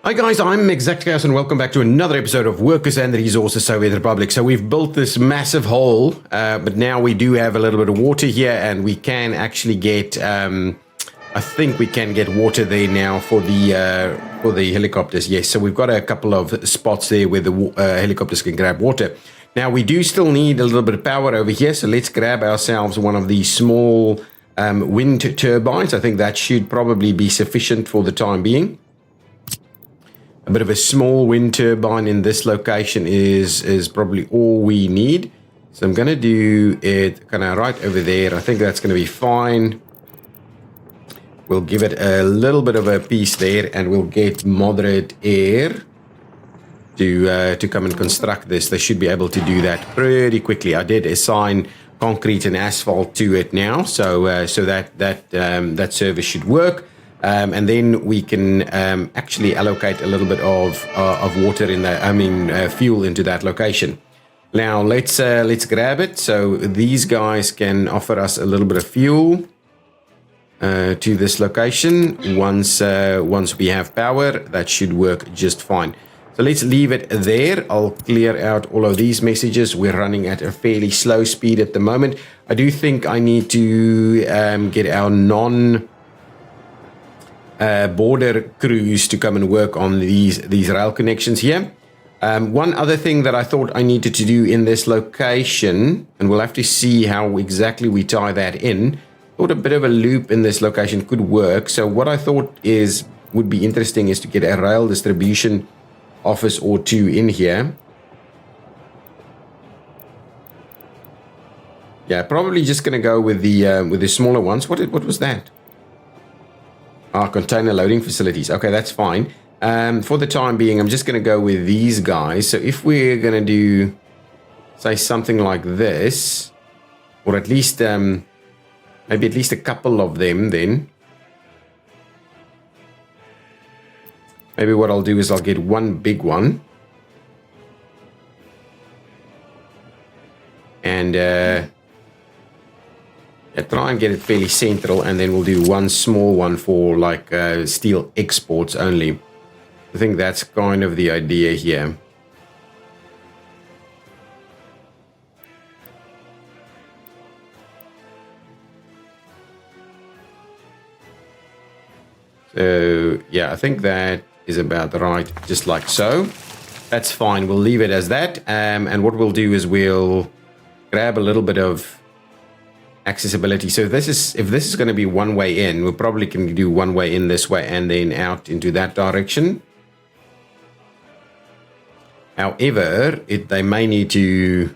Hi guys, I'm ExactChaos and welcome back to another episode of Workers and Resources Soviet Republic. So we've built this massive hole, but now we do have a little bit of water here and we can actually get, I think we can get water there now for the helicopters. Yes, so we've got a couple of spots there where the helicopters can grab water. Now we do still need a little bit of power over here, so let's grab ourselves one of these small wind turbines. I think that should probably be sufficient for the time being. A bit of a small wind turbine in this location is probably all we need. So I'm going to do it kind of right over there. I think that's going to be fine. We'll give it a little bit of a piece there and we'll get moderate air to come and construct this. They should be able to do that pretty quickly. I did assign concrete and asphalt to it now, so that service should work. And then we can actually allocate a little bit of water in that, fuel into that location. Now let's grab it. So these guys can offer us a little bit of fuel to this location. Once we have power, that should work just fine. So let's leave it there. I'll clear out all of these messages. We're running at a fairly slow speed at the moment. I do think I need to get our border crews to come and work on these rail connections here. One other thing that I thought I needed to do in this location, and we'll have to see how exactly we tie that in. Thought a bit of a loop in this location could work. So what I thought would be interesting is to get a rail distribution office or two in here. Yeah, probably just gonna go with the smaller ones. What was that? Container loading facilities. Okay, that's fine. For the time being, I'm just going to go with these guys. So if we're going to do, say, something like this, or at least, maybe at least a couple of them then. Maybe what I'll do is I'll get one big one. And try and get it fairly central, and then we'll do one small one for like steel exports only. I think that's kind of the idea here. So yeah, I think that is about right, just like so. That's fine, we'll leave it as that. And what we'll do is we'll grab a little bit of accessibility. So if this is going to be one way in, we probably can do one way in this way and then out into that direction. However, they may need to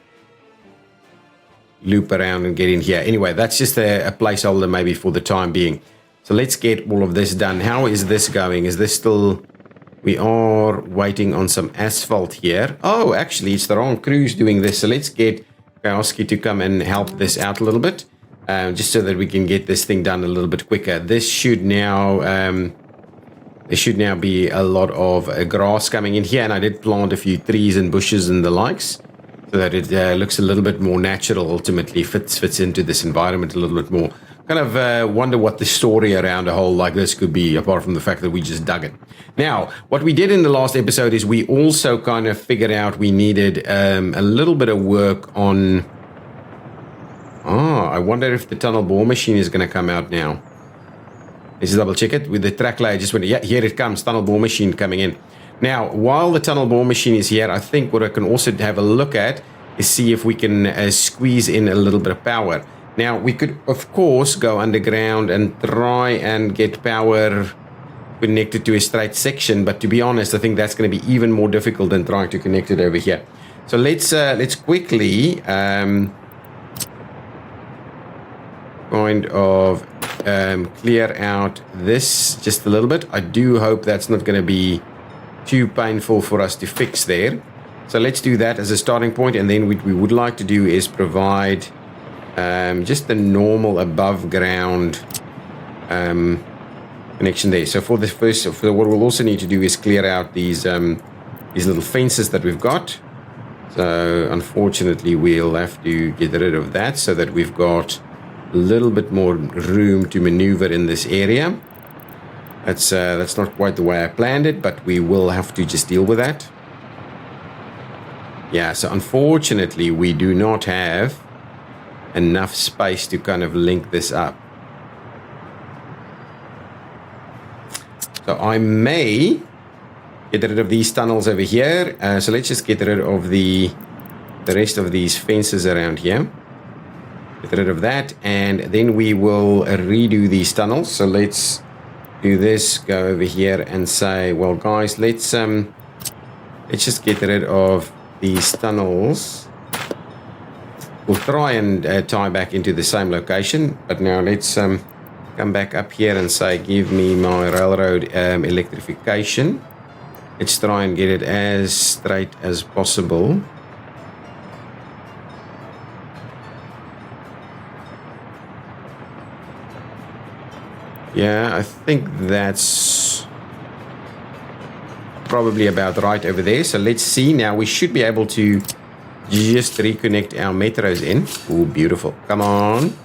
loop around and get in here. Anyway, that's just a placeholder maybe for the time being. So let's get all of this done. How is this going? Is this still... We are waiting on some asphalt here. Oh, actually, it's the wrong crews doing this. So let's get Kowski to come and help this out a little bit. Just so that we can get this thing done a little bit quicker. This should now, there should now be a lot of grass coming in here, and I did plant a few trees and bushes and the likes, so that it looks a little bit more natural. Ultimately, fits into this environment a little bit more. Kind of wonder what the story around a hole like this could be, apart from the fact that we just dug it. Now, what we did in the last episode is we also kind of figured out we needed a little bit of work on. I wonder if the tunnel bore machine is going to come out now. Let's double check it with the track layer. Just went, yeah, here it comes, tunnel bore machine coming in. Now, while the tunnel bore machine is here, I think what I can also have a look at is see if we can squeeze in a little bit of power. Now, we could, of course, go underground and try and get power connected to a straight section, but to be honest, I think that's going to be even more difficult than trying to connect it over here. So let's quickly kind of clear out this just a little bit. I do hope that's not going to be too painful for us to fix there. So let's do that as a starting point, and then what we would like to do is provide just the normal above ground connection there. So for the first, what we'll also need to do is clear out these little fences that we've got. So unfortunately we'll have to get rid of that so that we've got a little bit more room to maneuver in this area. That's not quite the way I planned it, but we will have to just deal with that. Yeah, so unfortunately, we do not have enough space to kind of link this up. So I may get rid of these tunnels over here. So let's just get rid of the rest of these fences around here. Get rid of that, and then we will redo these tunnels. So let's do this, go over here and say, well guys, let's just get rid of these tunnels. We'll try and tie back into the same location, but now let's come back up here and say, give me my railroad electrification. Let's try and get it as straight as possible. Yeah, I think that's probably about right over there. So let's see. Now we should be able to just reconnect our metros in. Oh, beautiful. Come on.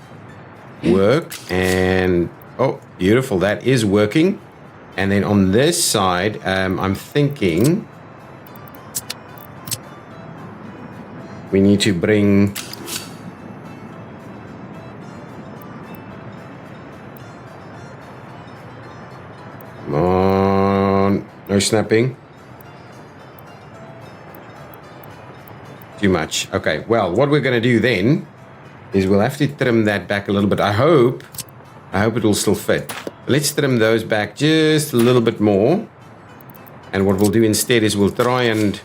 Work. And, oh, beautiful. That is working. And then on this side, I'm thinking we need to bring... Come on. No snapping. Too much. Okay, well, what we're going to do then is we'll have to trim that back a little bit. I hope it will still fit. Let's trim those back just a little bit more. And what we'll do instead is we'll try and...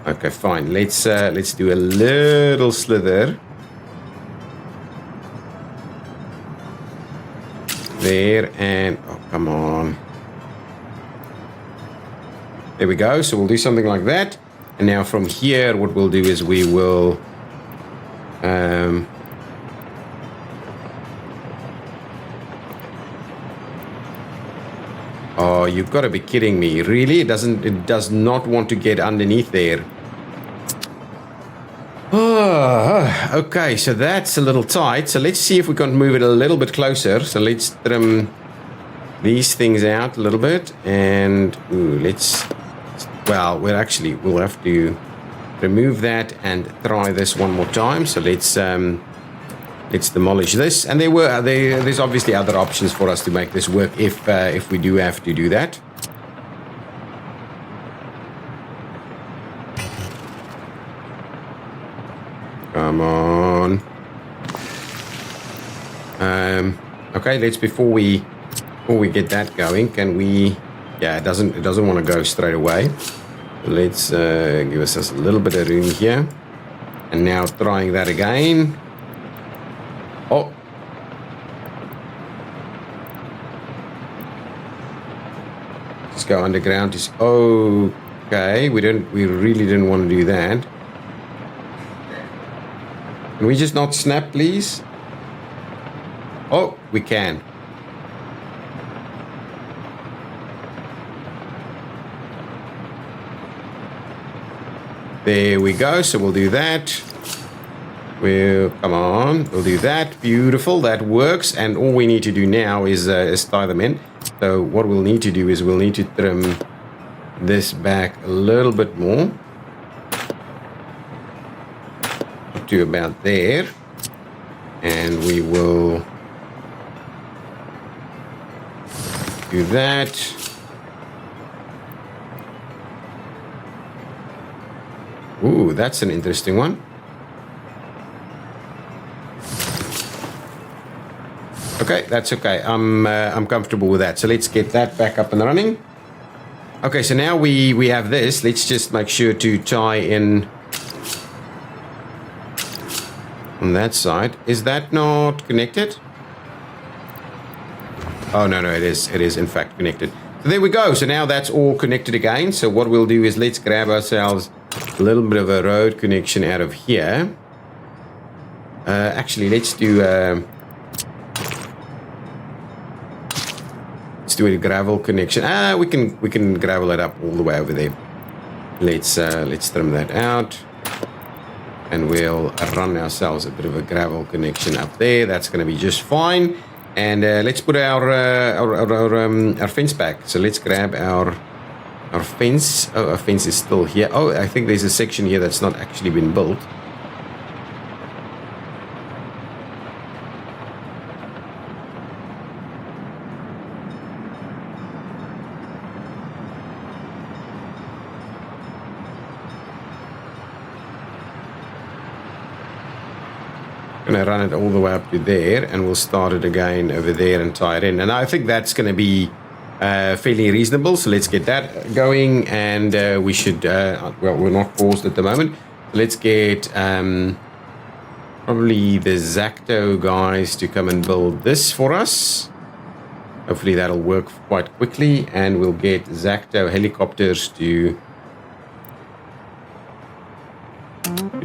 Okay, fine. Let's do a little slither. There, and oh, come on. There we go. So we'll do something like that. And now from here, what we'll do is we will oh, you've got to be kidding me. Really? It does not want to get underneath there. Oh, okay, so that's a little tight. So let's see if we can move it a little bit closer. So let's trim these things out a little bit. And ooh, well, we'll have to remove that and try this one more time. So let's demolish this. And there's obviously other options for us to make this work if we do have to do that. Come on. Okay, before we get that going, can we? Yeah, it doesn't want to go straight away. Let's give us a little bit of room here, and now trying that again. Oh, let's go underground. Is okay. We really didn't want to do that. Can we just not snap, please? Oh, we can. There we go. So we'll do that. Come on. We'll do that. Beautiful. That works. And all we need to do now is tie them in. So what we'll need to do is we'll need to trim this back a little bit more. To about there, and we will do that. Ooh, that's an interesting one. Okay, that's okay. I'm comfortable with that. So let's get that back up and running. Okay, so now we have this. Let's just make sure to tie in on that side. Is that not connected? Oh, no, it is. It is, in fact, connected. So there we go. So now that's all connected again. So what we'll do is let's grab ourselves a little bit of a road connection out of here. Actually, let's do a gravel connection. We can gravel it up all the way over there. Let's trim that out. And we'll run ourselves a bit of a gravel connection up there. That's going to be just fine. And let's put our fence back. So let's grab our fence. Oh, our fence is still here. Oh, I think there's a section here that's not actually been built. Going to run it all the way up to there, and we'll start it again over there and tie it in. And I think that's going to be fairly reasonable. So let's get that going, and we should, well, we're not paused at the moment. Let's get probably the Exacto guys to come and build this for us. Hopefully that'll work quite quickly, and we'll get Exacto helicopters to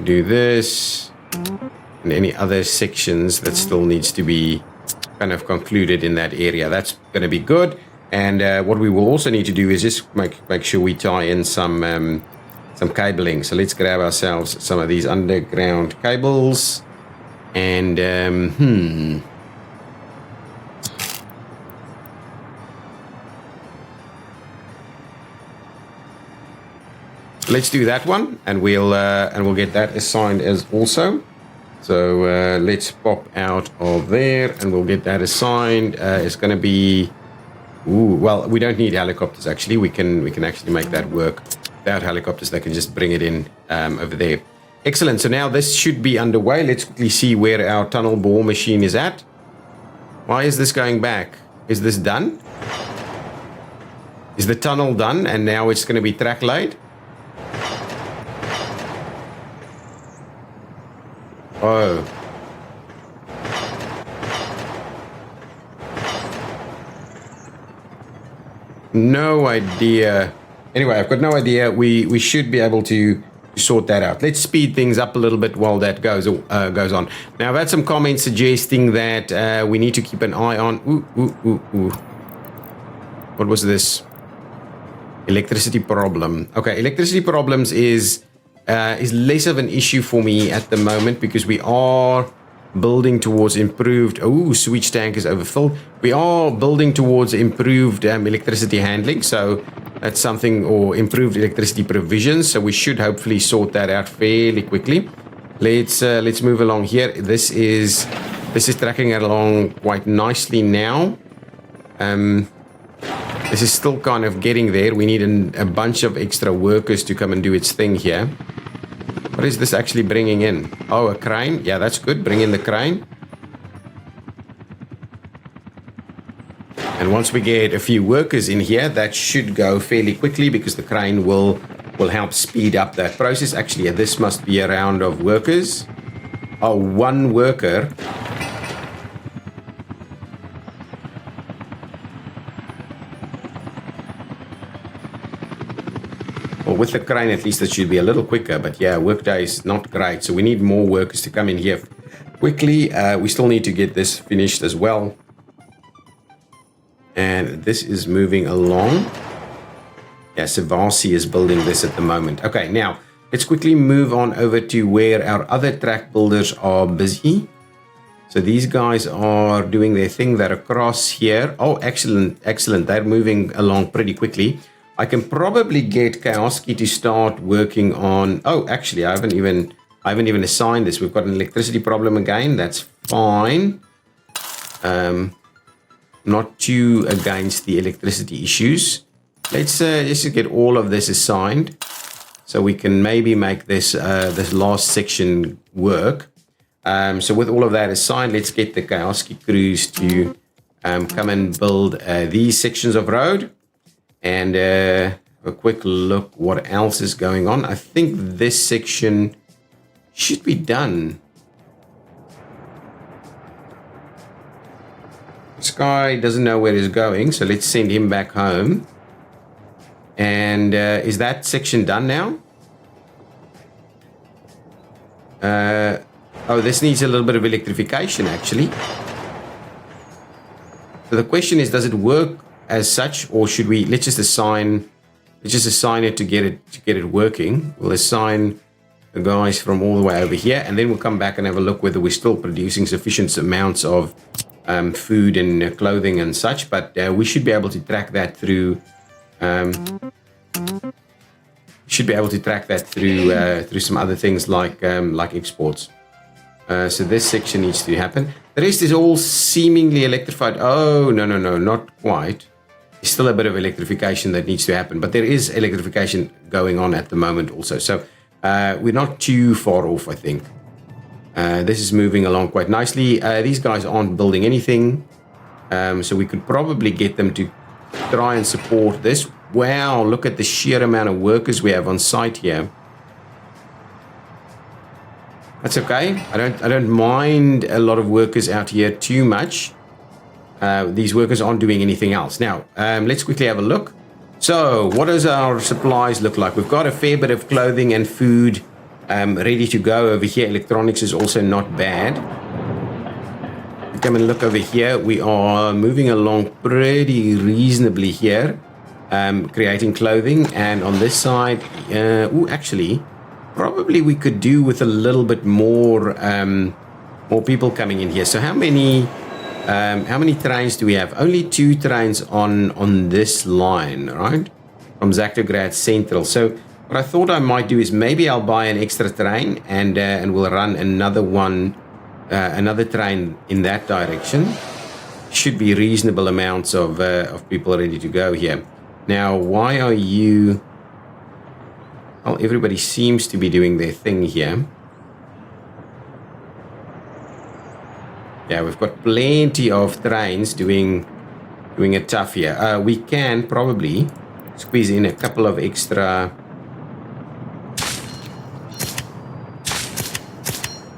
do this. And any other sections that still needs to be kind of concluded in that area. That's going to be good. And what we will also need to do is just make sure we tie in some cabling. So let's grab ourselves some of these underground cables. And let's do that one, and we'll get that assigned as also. So let's pop out of there, and we'll get that assigned. It's going to be, well, we don't need helicopters actually. We can actually make that work without helicopters. They can just bring it in over there. Excellent. So now this should be underway. Let's quickly see where our tunnel bore machine is at. Why is this going back? Is this done? Is the tunnel done, and now it's going to be track laid? Oh. No idea. Anyway, I've got no idea. We should be able to sort that out. Let's speed things up a little bit while that goes on. Now, I've had some comments suggesting that we need to keep an eye on... What was this? Electricity problem. Okay, electricity problems is less of an issue for me at the moment because we are building towards improved... Oh, sewage tank is overfilled. We are building towards improved electricity handling, so that's something, or improved electricity provision, so we should hopefully sort that out fairly quickly. Let's move along here. This is tracking along quite nicely now. This is still kind of getting there. We need a bunch of extra workers to come and do its thing here. What is this actually bringing in? Oh, a crane. Yeah, that's good. Bring in the crane. And once we get a few workers in here, that should go fairly quickly because the crane will help speed up that process. Actually, this must be a round of workers. Oh, one worker. Well, with the crane, at least it should be a little quicker. But yeah, workday is not great. So we need more workers to come in here quickly. We still need to get this finished as well. And this is moving along. Yeah, Savasi is building this at the moment. Okay, now let's quickly move on over to where our other track builders are busy. So these guys are doing their thing. They're across here. Oh, excellent, excellent. They're moving along pretty quickly. I can probably get Kowski to start working on... Oh, actually, I haven't even assigned this. We've got an electricity problem again. That's fine. Not too against the electricity issues. Let's just get all of this assigned, so we can maybe make this this last section work. So with all of that assigned, let's get the Kowski crews to come and build these sections of road. And a quick look what else is going on. I think this section should be done. This guy doesn't know where he's going, so let's send him back home. And is that section done now? Oh, this needs a little bit of electrification, actually. So the question is, does it work as such, or should we let's just assign it to get it working? We'll assign the guys from all the way over here, and then we'll come back and have a look whether we're still producing sufficient amounts of food and clothing and such, but we should be able to track that through through some other things like exports. So this section needs to happen. The rest is all seemingly electrified. Oh, no, not quite. There's still a bit of electrification that needs to happen, but there is electrification going on at the moment also. So we're not too far off, I think. This is moving along quite nicely. These guys aren't building anything, so we could probably get them to try and support this. Wow, look at the sheer amount of workers we have on site here. That's okay. I don't mind a lot of workers out here too much. These workers aren't doing anything else. Now, let's quickly have a look. So, what does our supplies look like? We've got a fair bit of clothing and food ready to go over here. Electronics is also not bad. Come and look over here. We are moving along pretty reasonably here, creating clothing. And on this side, actually, probably we could do with a little bit more people coming in here. So how many trains do we have? Only 2 trains on this line, right? From Zaktograd Central. So what I thought I might do is maybe I'll buy an extra train and we'll run another one, another train in that direction. Should be reasonable amounts of people ready to go here. Now, why are you? Well, everybody seems to be doing their thing here. Yeah, we've got plenty of trains doing it tough here. We can probably squeeze in a couple of extra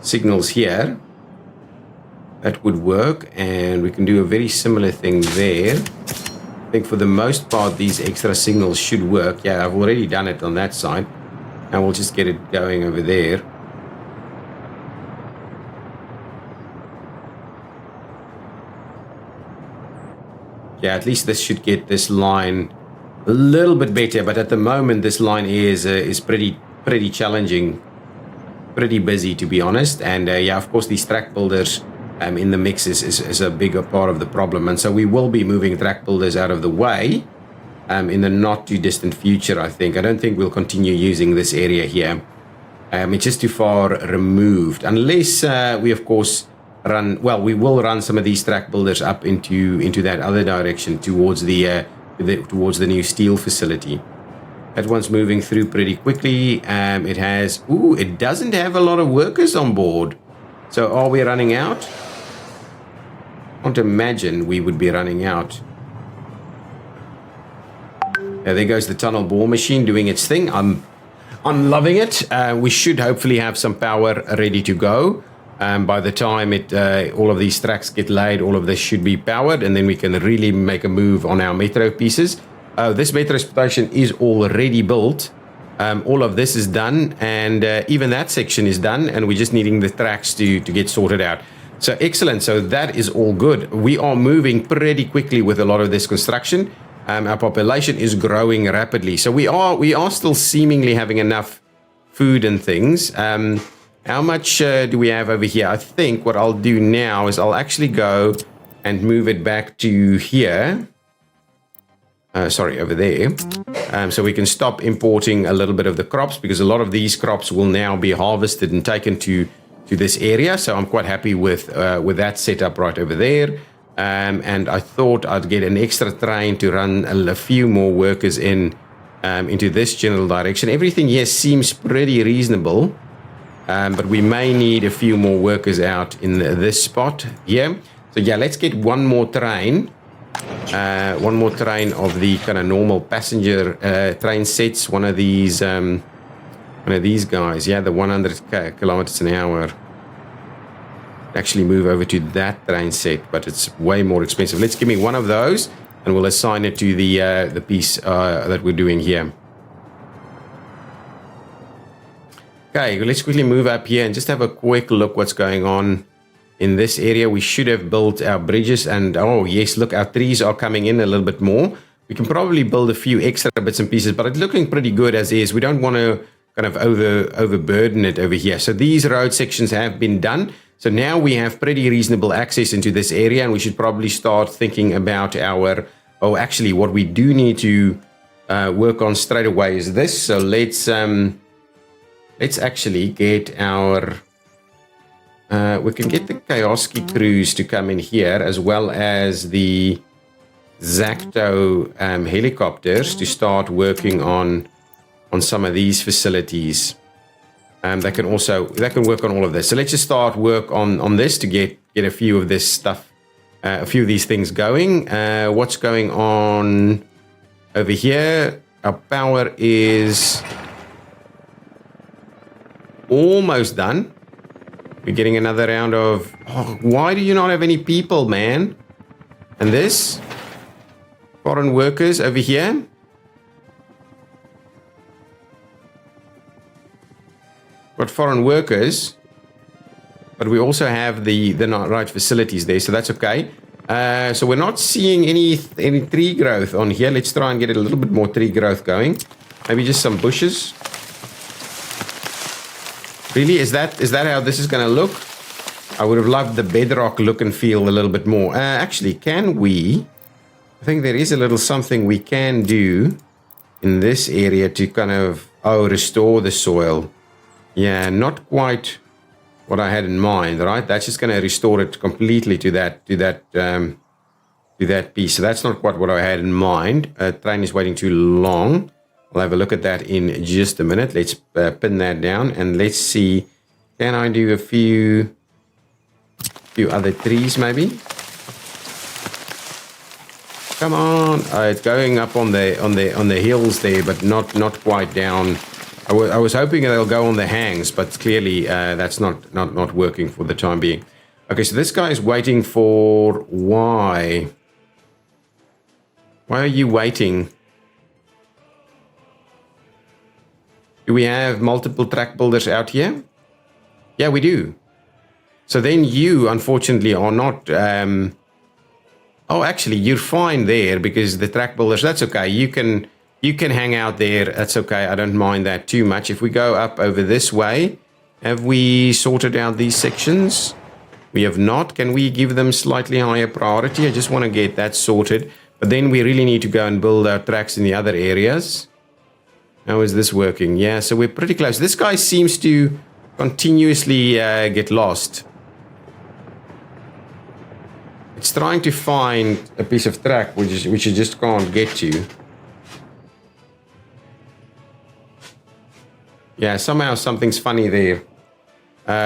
signals here. That would work, and we can do a very similar thing there. I think for the most part these extra signals should work. Yeah, I've already done it on that side. And we'll just get it going over there. Yeah, at least this should get this line a little bit better. But at the moment, this line is pretty challenging, pretty busy, to be honest. And yeah, of course, these track builders in the mix is a bigger part of the problem. And so we will be moving track builders out of the way in the not too distant future, I think. I don't think we'll continue using this area here. It's just too far removed. Unless we, of course, we will run some of these track builders up into that other direction towards the new steel facility. That one's moving through pretty quickly. It doesn't have a lot of workers on board. So are we running out? I can't imagine we would be running out. There goes the tunnel bore machine doing its thing. I'm loving it. We should hopefully have some power ready to go. By the time all of these tracks get laid, all of this should be powered, and then we can really make a move on our metro pieces. This metro station is already built. All of this is done, and even that section is done, and we're just needing the tracks to get sorted out. So excellent. So that is all good. We are moving pretty quickly with a lot of this construction. Our population is growing rapidly. So we are still seemingly having enough food and things. How much do we have over here? I think what I'll do now is I'll actually go and move it back to here. Over there. So we can stop importing a little bit of the crops, because a lot of these crops will now be harvested and taken to this area. So I'm quite happy with that setup right over there. And I thought I'd get an extra train to run a few more workers into this general direction. Everything here seems pretty reasonable, but we may need a few more workers out in this spot here. So yeah, let's get one more train of the kind of normal passenger train sets. One of these guys, yeah, the 100 kilometers an hour. Actually move over to that train set, but it's way more expensive. Let's give me one of those, and we'll assign it to the piece that we're doing here. Okay, let's quickly move up here and just have a quick look what's going on in this area. We should have built our bridges, and oh yes, look, our trees are coming in a little bit more. We can probably build a few extra bits and pieces, but it's looking pretty good as is. We don't want to kind of overburden it over here. So these road sections have been done. So now we have pretty reasonable access into this area, and we should probably start thinking about our, oh, actually what we do need to work on straight away is this. So let's actually get our, we can get the Kioski crews to come in here, as well as the ExactChaos helicopters to start working on some of these facilities. They can work on all of this. So let's just start work on this to get a few of this stuff, a few of these things going. What's going on over here? Our power is almost done. We're getting another round of... Oh, why do you not have any people, man? And this? Foreign workers over here. Got foreign workers, but we also have the not right facilities there, so that's okay. So we're not seeing any tree growth on here. Let's try and get a little bit more tree growth going. Maybe just some bushes. Really, is that how this is going to look? I would have loved the bedrock look and feel a little bit more. Actually, can we? I think there is a little something we can do in this area to kind of restore the soil. Yeah, not quite what I had in mind, right? That's just going to restore it completely to that piece. So that's not quite what I had in mind. Train is waiting too long. I'll have a look at that in just a minute. Let's pin that down and let's see. Can I do a few other trees maybe? Come on! It's going up on the hills there, but not quite down. I was hoping they'll go on the hangs, but clearly that's not working for the time being. Okay, so this guy is waiting for... Why? Why are you waiting? Do we have multiple track builders out here? Yeah, we do. So then you, unfortunately, are not... Oh, actually, you're fine there because the track builders, that's okay. You can hang out there. That's okay. I don't mind that too much. If we go up over this way, have we sorted out these sections? We have not. Can we give them slightly higher priority? I just want to get that sorted. But then we really need to go and build our tracks in the other areas. How is this working? Yeah, so we're pretty close. This guy seems to continuously get lost. It's trying to find a piece of track which you just can't get to. Yeah, somehow something's funny there.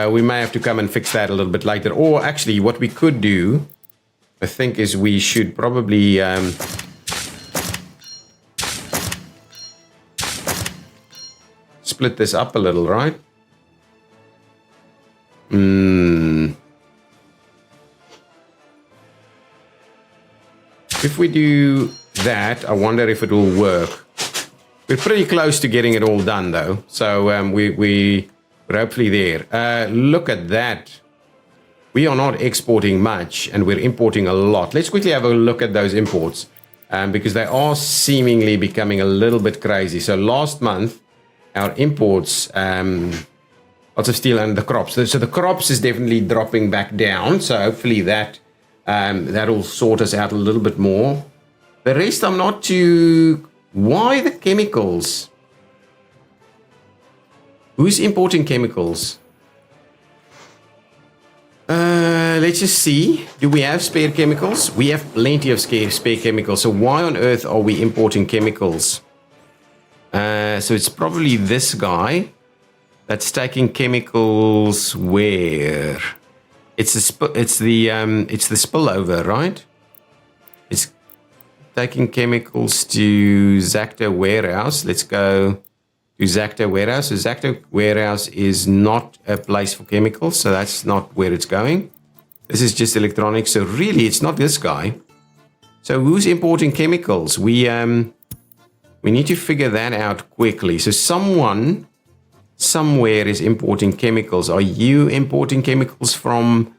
We may have to come and fix that a little bit later. Or actually, what we could do, I think, is we should probably... split this up a little, right? If we do that, I wonder if it will work. We're pretty close to getting it all done, though. So we're hopefully there. Look at that. We are not exporting much, and we're importing a lot. Let's quickly have a look at those imports, because they are seemingly becoming a little bit crazy. So last month, our imports, lots of steel and the crops. So the crops is definitely dropping back down. So hopefully that'll sort us out a little bit more. The rest, I'm not too... Why the chemicals? Who's importing chemicals? Let's just see. Do we have spare chemicals? We have plenty of spare chemicals. So why on earth are we importing chemicals? So it's probably this guy that's taking chemicals where? It's the spillover, right? It's taking chemicals to ExactChaos warehouse. Let's go to ExactChaos warehouse. So ExactChaos warehouse is not a place for chemicals, so that's not where it's going. This is just electronics. So really, it's not this guy. So who's importing chemicals? We need to figure that out quickly. So someone somewhere is importing chemicals. Are you importing chemicals from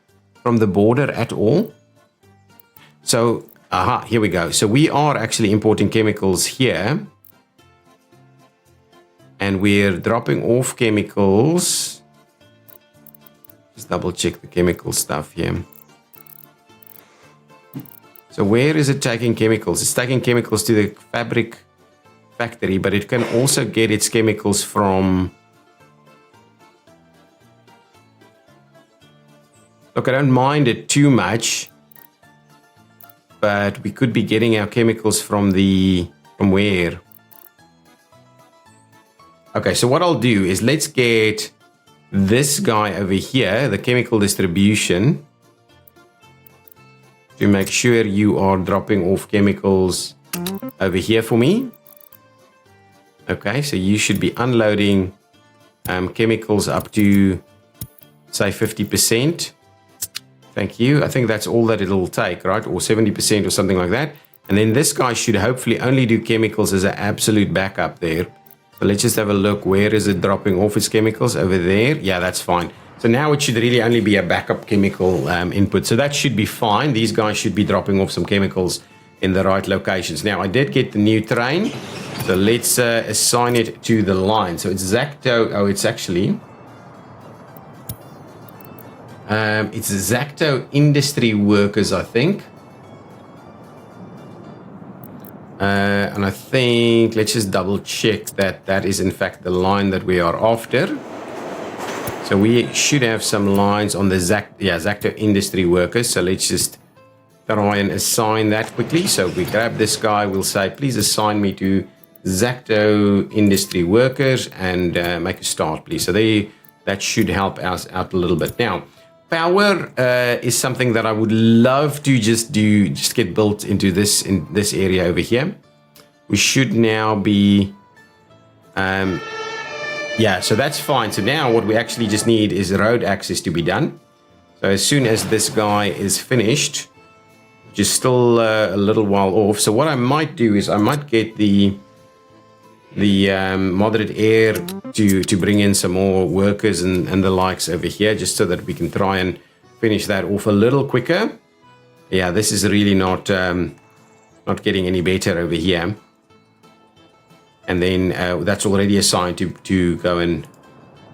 the border at all? So, here we go. So we are actually importing chemicals here. And we're dropping off chemicals. Just double check the chemical stuff here. So where is it taking chemicals? It's taking chemicals to the fabric factory, but it can also get its chemicals from... Look, I don't mind it too much, but we could be getting our chemicals from where? Okay, so what I'll do is let's get this guy over here, the chemical distribution, to make sure you are dropping off chemicals over here for me. Okay, so you should be unloading chemicals up to, say, 50%. Thank you. I think that's all that it'll take, right? Or 70% or something like that. And then this guy should hopefully only do chemicals as an absolute backup there. So let's just have a look. Where is it dropping off its chemicals? Over there. Yeah, that's fine. So now it should really only be a backup chemical input. So that should be fine. These guys should be dropping off some chemicals in the right locations. Now, I did get the new train. So let's assign it to the line. So it's Zacto. Oh, it's actually... it's Zacto industry workers, I think. And I think, let's just double check that that is in fact the line that we are after. So we should have some lines on the Zacto industry workers. So let's just try and assign that quickly. So we grab this guy, we'll say, please assign me to Zacto industry workers and make a start, please. So that should help us out a little bit. Now, power is something that I would love to just get built into this area over here. We should now be, yeah, so that's fine. So now what we actually just need is road access to be done. So as soon as this guy is finished, which is still a little while off. So what I might do is I might get the moderate air to bring in some more workers and the likes over here, just so that we can try and finish that off a little quicker. Yeah, this is really not getting any better over here. And then that's already assigned to go and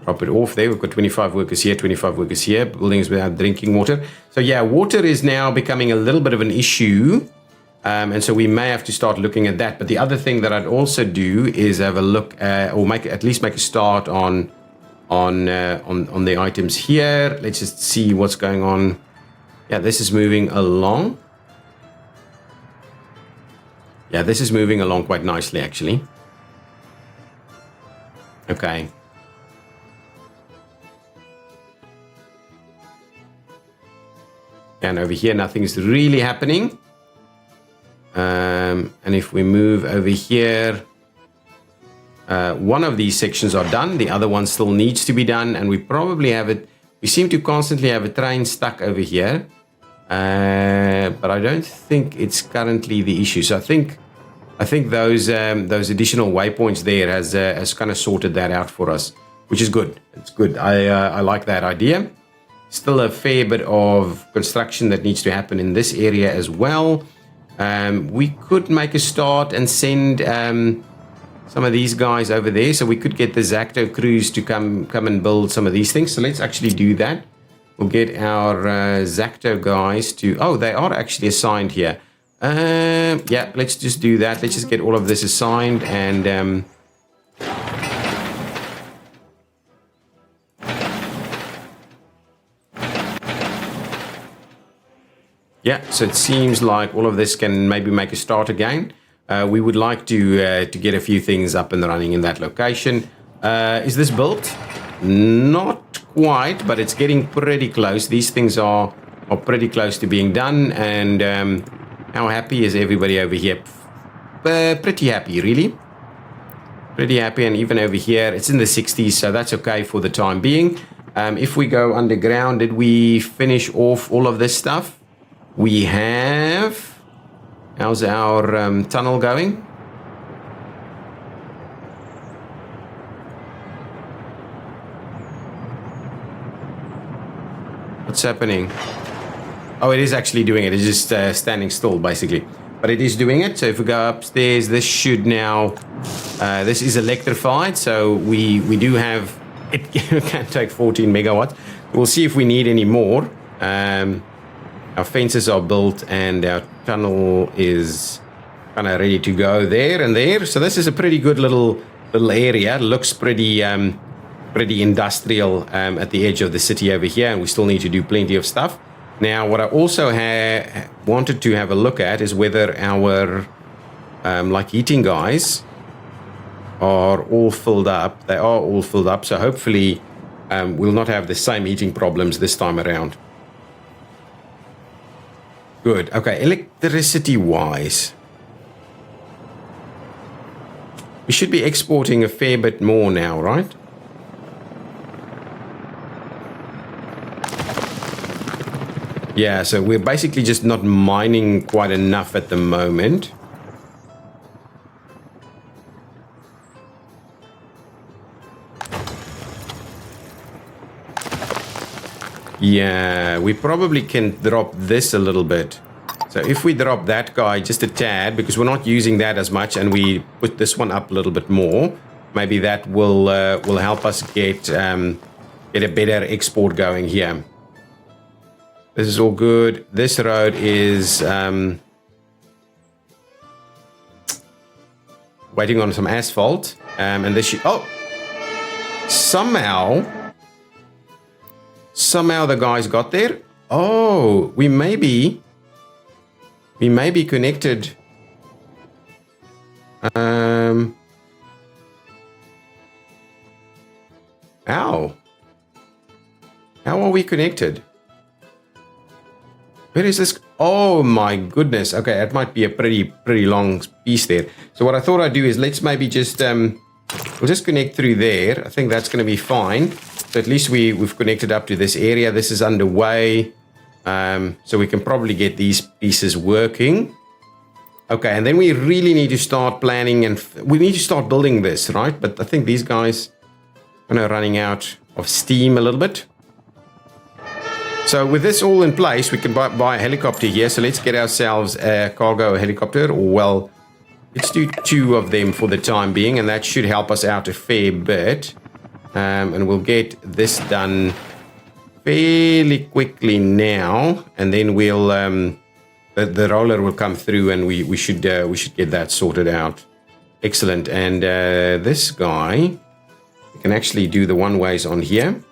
drop it off there. We've got 25 workers here, 25 workers here, buildings without drinking water. So yeah, water is now becoming a little bit of an issue. And so we may have to start looking at that. But the other thing that I'd also do is have a look at, or at least make a start on the items here. Let's just see what's going on. Yeah, this is moving along. Yeah, this is moving along quite nicely, actually. Okay. And over here, nothing's really happening. And if we move over here, one of these sections are done. The other one still needs to be done. And we probably have it. We seem to constantly have a train stuck over here. But I don't think it's currently the issue. So I think those additional waypoints there has kind of sorted that out for us, which is good. It's good. I like that idea. Still a fair bit of construction that needs to happen in this area as well. We could make a start and send some of these guys over there. So we could get the Zacto crews to come and build some of these things. So let's actually do that. We'll get our Zacto guys to... Oh, they are actually assigned here. Yeah, let's just do that. Let's just get all of this assigned and... yeah, so it seems like all of this can maybe make a start again. We would like to get a few things up and running in that location. Is this built? Not quite, but it's getting pretty close. These things are pretty close to being done. And how happy is everybody over here? Pretty happy, really. Pretty happy. And even over here, it's in the 60s, so that's okay for the time being. If we go underground, did we finish off all of this stuff? We have... How's our tunnel going? What's happening? Oh, it is actually doing it. It's just standing still, basically. But it is doing it. So if we go upstairs, this should now... this is electrified. So we do have... It can take 14 megawatts. We'll see if we need any more. Our fences are built and our tunnel is kind of ready to go there and there. So this is a pretty good little area. Looks pretty industrial at the edge of the city over here, and we still need to do plenty of stuff. Now, what I also wanted to have a look at is whether our like heating guys are all filled up. They are all filled up, so hopefully we'll not have the same heating problems this time around. Good. Okay, electricity-wise, we should be exporting a fair bit more now, right? Yeah, so we're basically just not mining quite enough at the moment. Yeah, we probably can drop this a little bit. So if we drop that guy just a tad, because we're not using that as much, and we put this one up a little bit more, maybe that will help us get a better export going here. This is all good. This road is waiting on some asphalt, and this should, oh, somehow the guys got there. Oh, we may be connected. How are we connected? Where is this? Oh my goodness. Okay, that might be a pretty long piece there. So what I thought I'd do is let's maybe just we'll just connect through there. I think that's going to be fine. So at least we've connected up to this area. This is underway. So we can probably get these pieces working. Okay, and then we really need to start planning, and we need to start building this, right? But I think these guys are kind of running out of steam a little bit. So with this all in place, we can buy a helicopter here. So let's get ourselves a cargo helicopter. Well, let's do 2 of them for the time being, and that should help us out a fair bit. And we'll get this done fairly quickly now, and then we'll the roller will come through, and we should get that sorted out. Excellent. And this guy, we can actually do the one ways on here.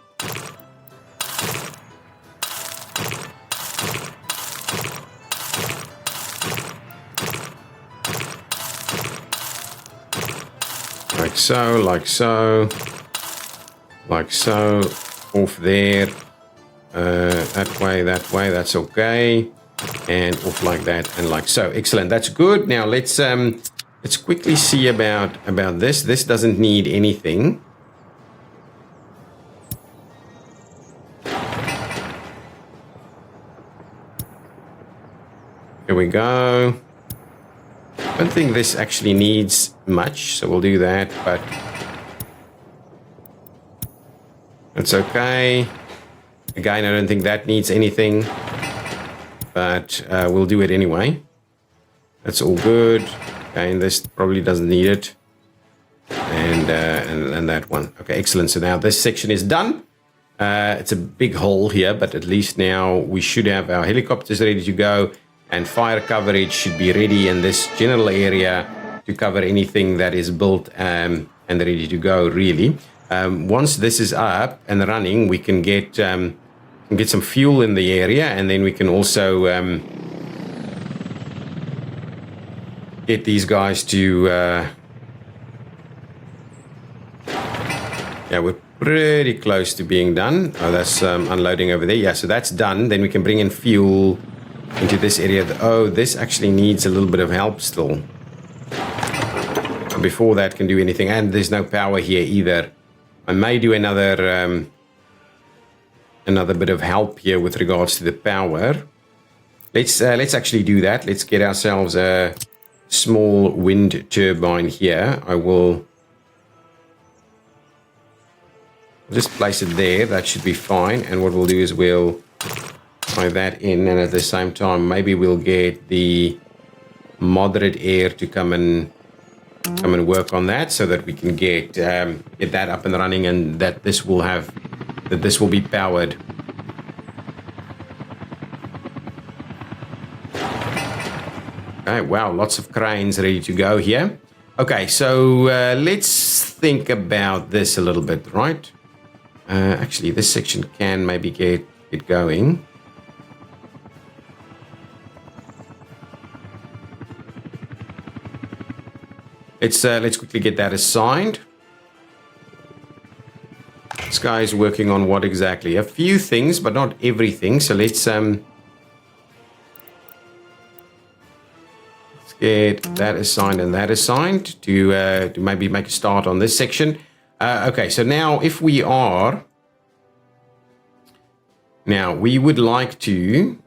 Like so, off there, that way, that's okay, and off like that, and like so. Excellent, that's good. Now let's quickly see about this. This doesn't need anything. Here we go. I don't think this actually needs much, so we'll do that, but that's okay. Again, I don't think that needs anything, but we'll do it anyway. That's all good. Okay, and this probably doesn't need it. And that one. Okay, excellent. So now this section is done. It's a big hole here, but at least now we should have our helicopters ready to go, and fire coverage should be ready in this general area to cover anything that is built and ready to go, really. Once this is up and running, we can get some fuel in the area, and then we can also get these guys to yeah, we're pretty close to being done. Oh, that's unloading over there. Yeah, so that's done. Then we can bring in fuel into this area. Oh, this actually needs a little bit of help still. Before that can do anything, and there's no power here either. I may do another bit of help here with regards to the power. Let's actually do that. Let's get ourselves a small wind turbine here. I will just place it there. That should be fine. And what we'll do is we'll tie that in, and at the same time maybe we'll get the moderate air to come and work on that, so that we can get that up and running, and that this will be powered. Okay, wow, lots of cranes ready to go here. Okay, so let's think about this a little bit, right? Actually, this section can maybe get going. Let's quickly get that assigned. This guy is working on what exactly? A few things, but not everything. So let's get that assigned and that assigned to maybe make a start on this section. Okay, so now if we are... Now, we would like to...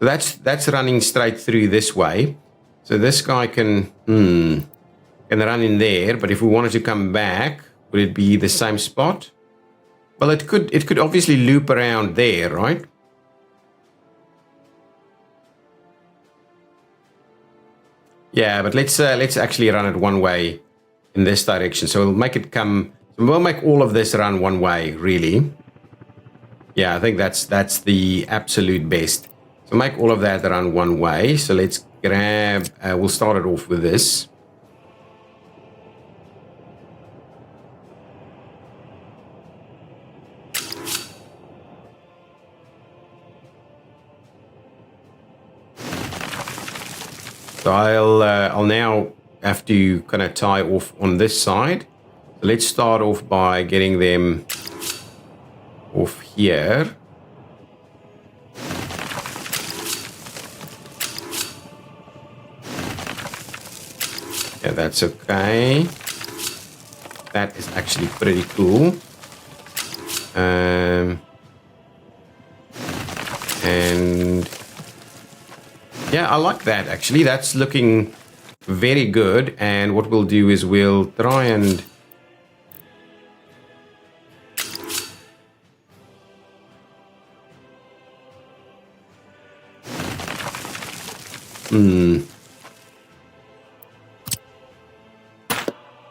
So that's running straight through this way. So this guy can run in there, but if we wanted to come back, would it be the same spot? Well, it could obviously loop around there, right? Yeah, but let's actually run it one way in this direction. So we'll make it come. We'll make all of this run one way, really. Yeah, I think that's the absolute best. So make all of that run one way. So let's grab. We'll start it off with this. So I'll now have to kind of tie off on this side. So let's start off by getting them off here. Yeah, that's okay. That is actually pretty cool. And yeah, I like that actually. That's looking very good. And what we'll do is we'll try and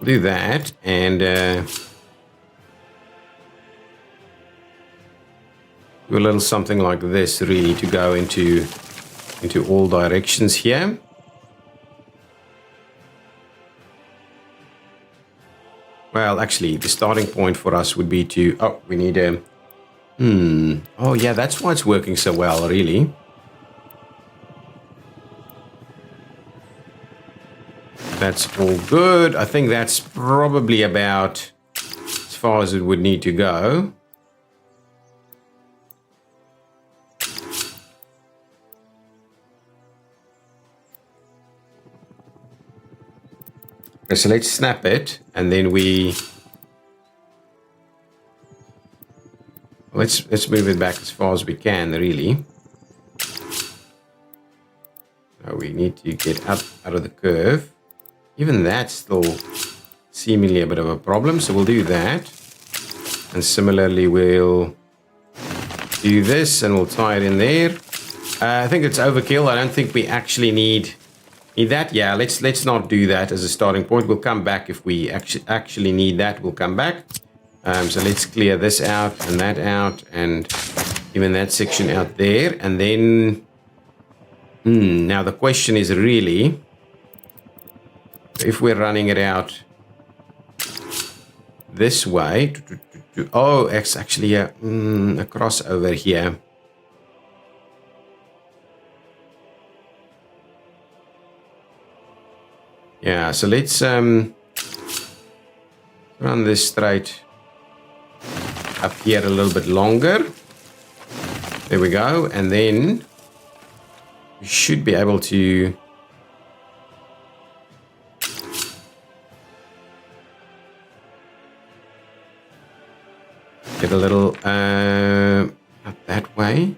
do that and do a little something like this, really, to go into all directions here. Well, actually, the starting point for us would be to... Oh, we need a... Oh, yeah, that's why it's working so well, really. That's all good. I think that's probably about as far as it would need to go. Okay, so let's snap it, and then let's move it back as far as we can, really. Now we need to get out of the curve. Even that's still seemingly a bit of a problem, so we'll do that. And similarly, we'll do this, and we'll tie it in there. I think it's overkill. I don't think we actually need that. Yeah, let's not do that as a starting point. We'll come back if we actually need that. We'll come back. So let's clear this out, and that out, and even that section out there. And then, now the question is really, if we're running it out this way, oh, it's actually a crossover here. Yeah, so let's run this straight up here a little bit longer. There we go, and then we should be able to get a little up that way,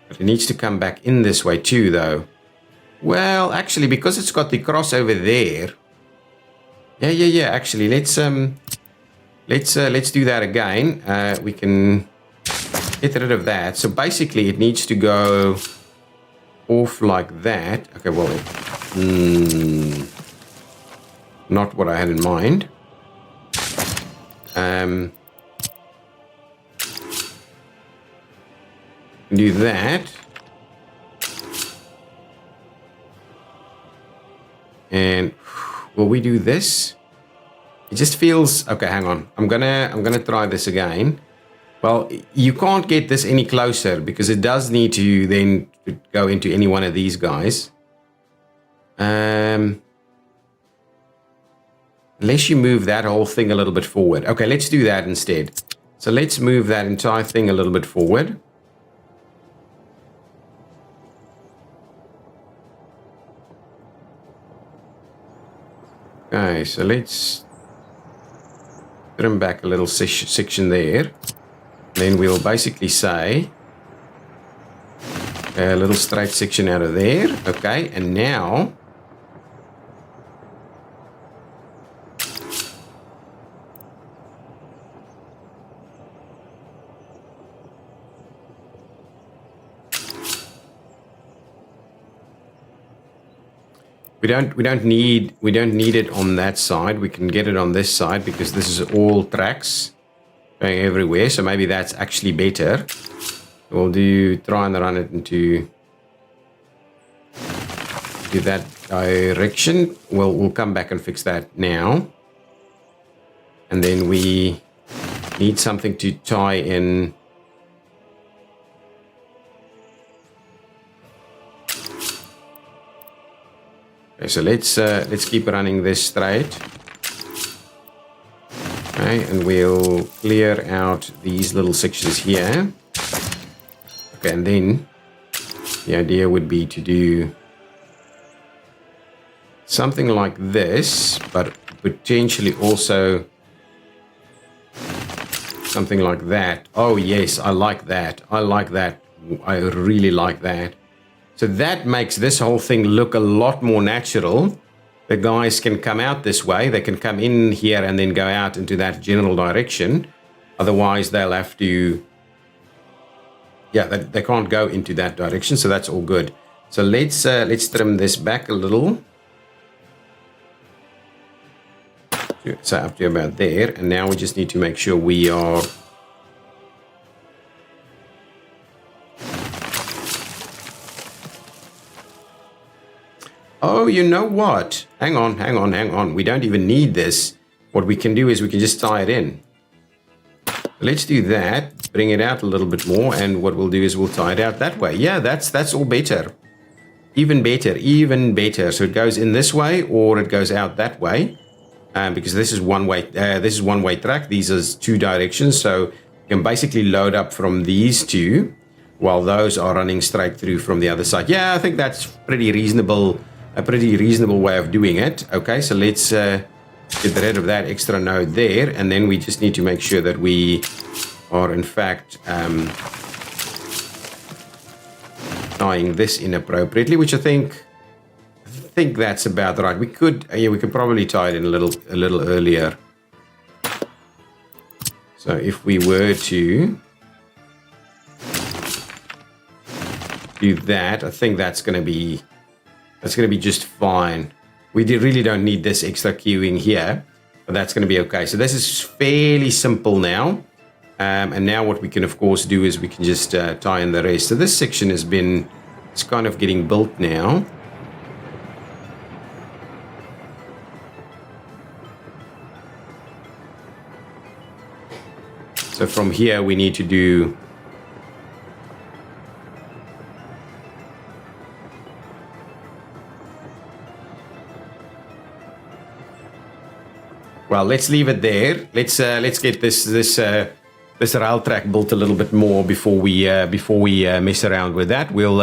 but it needs to come back in this way too, though. Well, actually, because it's got the crossover there. Yeah. Actually, let's do that again. We can get rid of that. So basically, it needs to go off like that. Okay, well, not what I had in mind. Do that. And will we do this? It just feels okay. Hang on. I'm gonna try this again. Well, you can't get this any closer because it does need to then go into any one of these guys. Unless you move that whole thing a little bit forward. Okay, let's do that instead. So let's move that entire thing a little bit forward. Okay, so let's trim back a little section there. Then we'll basically say a little straight section out of there. Okay, and now we don't need it on that side. We can get it on this side because this is all tracks going everywhere. So maybe that's actually better. We'll try and run it into that direction. We'll come back and fix that now. And then we need something to tie in. Okay, so let's keep running this straight. Okay, and we'll clear out these little sections here. Okay, and then the idea would be to do something like this, but potentially also something like that. Oh yes, I like that. I like that. I really like that. So that makes this whole thing look a lot more natural. The guys can come out this way. They can come in here and then go out into that general direction. Otherwise, they'll have to... Yeah, they can't go into that direction, so that's all good. So let's trim this back a little. So up to about there. And now we just need to make sure we are... Oh, you know what? Hang on. We don't even need this. What we can do is we can just tie it in. Let's do that. Bring it out a little bit more. And what we'll do is we'll tie it out that way. Yeah, that's all better. Even better. So it goes in this way or it goes out that way. Because this is one way. This is one way track. These are two directions. So you can basically load up from these two while those are running straight through from the other side. Yeah, I think that's pretty reasonable. A pretty reasonable way of doing it. Okay, so let's get rid of that extra node there, and then we just need to make sure that we are in fact tying this in appropriately, which I think that's about right. We could probably tie it in a little earlier. So if we were to do that, I think that's going to be just fine. We really don't need this extra queuing here, but that's going to be okay. So this is fairly simple now. And now what we can, of course, do is we can just tie in the rest. So this section it's kind of getting built now. So from here, we need to do... Well, let's leave it there. Let's get this rail track built a little bit more before we mess around with that. We'll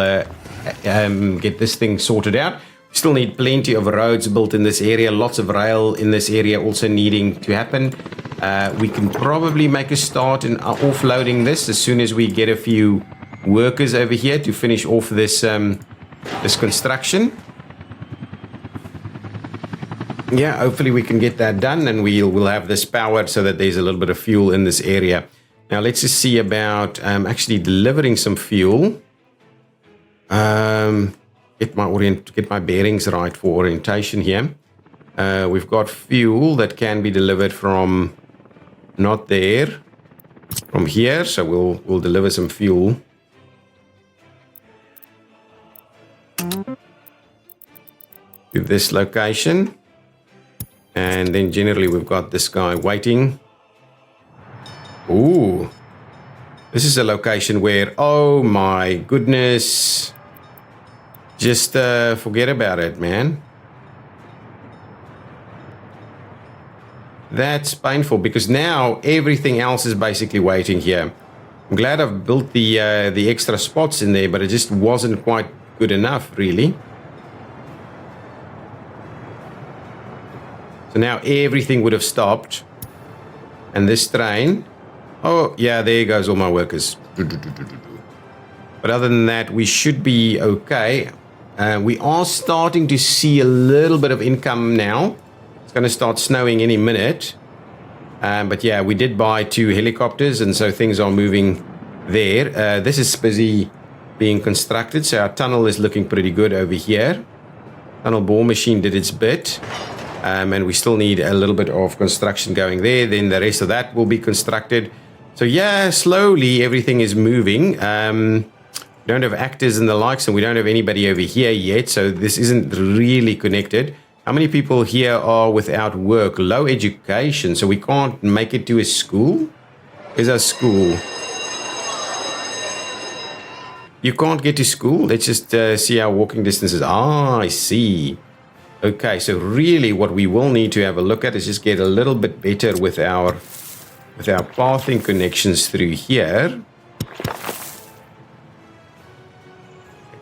get this thing sorted out. We still need plenty of roads built in this area. Lots of rail in this area also needing to happen. We can probably make a start in offloading this as soon as we get a few workers over here to finish off this construction. Yeah, hopefully we can get that done and we'll have this powered so that there's a little bit of fuel in this area. Now let's just see about actually delivering some fuel. Get my bearings right for orientation here. We've got fuel that can be delivered from not there, from here. So we'll deliver some fuel to this location. And then generally we've got this guy waiting. Ooh. This is a location where, oh my goodness. Just forget about it, man. That's painful because now everything else is basically waiting here. I'm glad I've built the extra spots in there, but it just wasn't quite good enough, really. So now everything would have stopped. And this train... Oh, yeah, there goes all my workers. But other than that, we should be okay. We are starting to see a little bit of income now. It's going to start snowing any minute. But yeah, we did buy 2 helicopters, and so things are moving there. This is busy being constructed, so our tunnel is looking pretty good over here. Tunnel bore machine did its bit. And we still need a little bit of construction going there. Then the rest of that will be constructed. So yeah, slowly everything is moving. We don't have actors and the likes, and we don't have anybody over here yet. So this isn't really connected. How many people here are without work? Low education. So we can't make it to a school? Where's our school? You can't get to school? Let's just see our walking distances. Ah, I see. Okay, so really what we will need to have a look at is just get a little bit better with our pathing connections through here.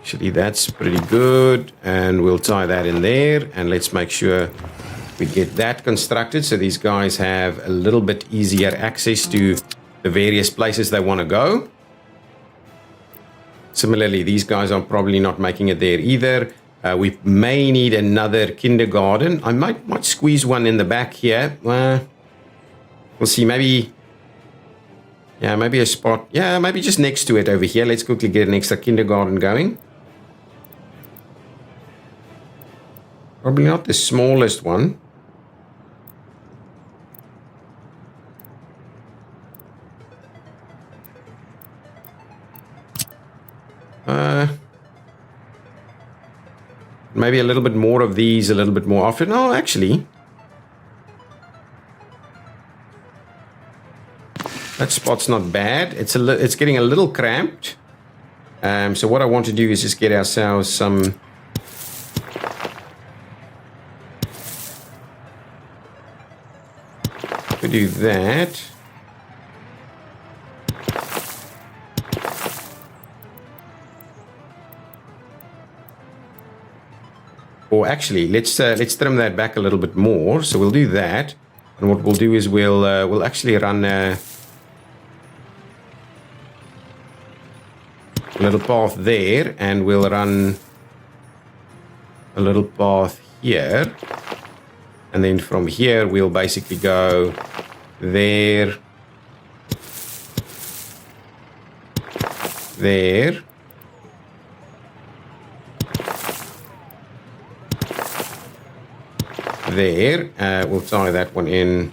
Actually, that's pretty good, and we'll tie that in there, and let's make sure we get that constructed so these guys have a little bit easier access to the various places they want to go. Similarly, these guys are probably not making it there either. We may need another kindergarten. I might squeeze one in the back here. We'll see. Maybe a spot. Yeah, maybe just next to it over here. Let's quickly get an extra kindergarten going. Probably not the smallest one. Maybe a little bit more of these, a little bit more often. Oh, actually, that spot's not bad. It's getting a little cramped. So what I want to do is just get ourselves some. We do that. Or actually, let's trim that back a little bit more. So we'll do that, and what we'll do is we'll actually run a little path there, and we'll run a little path here, and then from here we'll basically go there, there. There, we'll tie that one in